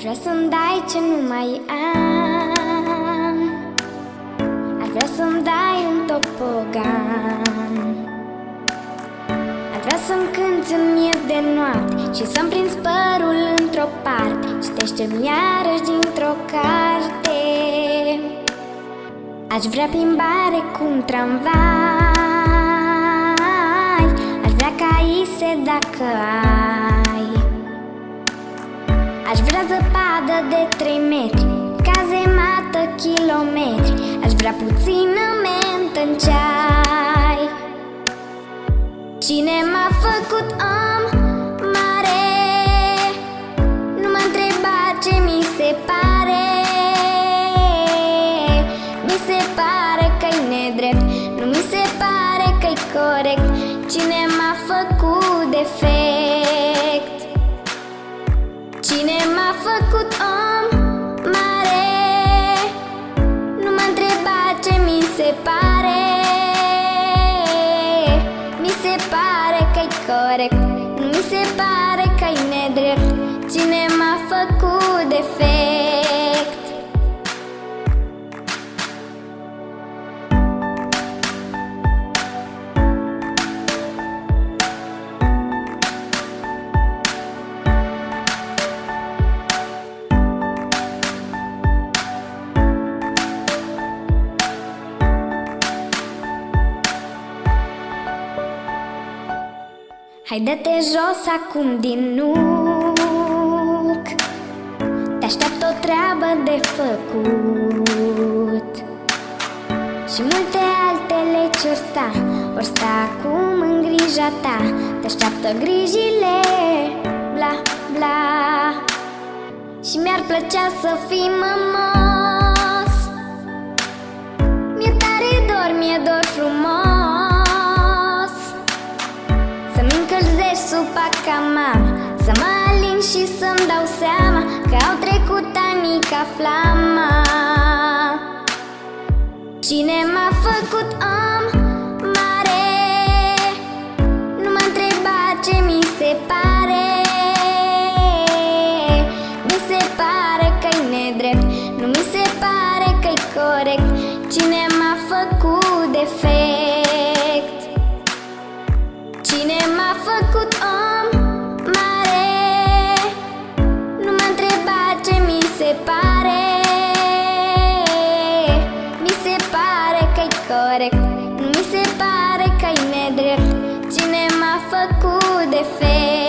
vrea să-mi dai ce nu mai am. Aș vrea să-mi dai un topogan. Aș vrea să-mi cânti în miez de noapte și să-mi prinzi părul într-o parte. Citește-mi iarăși dintr-o carte. Aș vrea plimbare cu un tramvai. Aș vrea caise dacă ai. Aș vrea zăpadă de 3 metri, cazemată kilometri. Aș vrea puțină mentă în ceai. Cine m-a făcut om mare? Nu m-a întrebat ce mi se pare. Mi se pare că-i nedrept, nu mi se pare că-i corect. Cine m-a făcut defect? Cine m-a făcut om mare? Nu m-a întrebat ce mi se pare. Mi se pare că-i corect, nu mi se pare că-i nedrept. Cine m-a făcut defect? Hai dă-te jos acum din nuc. Te așteaptă o treabă de făcut și multe altele ce-or sta acum în grija ta. Te așteaptă grijile, bla, bla. Și mi-ar plăcea să fii mămos. Mi-e tare dor, mi-e dor frumos. Să-mi încălzești supa ca mama, să mă alin și să-mi dau seama că au trecut ani ca flama. Cine m-a făcut om mare? Nu m-a întrebat ce mi se pare. Mi se pare că-i nedrept, nu mi se pare că-i corect. Cine m-a făcut defect? Cine m-a făcut om mare? Nu m-a întrebat ce mi se pare. Mi se pare că-i corect, nu mi se pare că-i nedrept. Cine m-a făcut defect?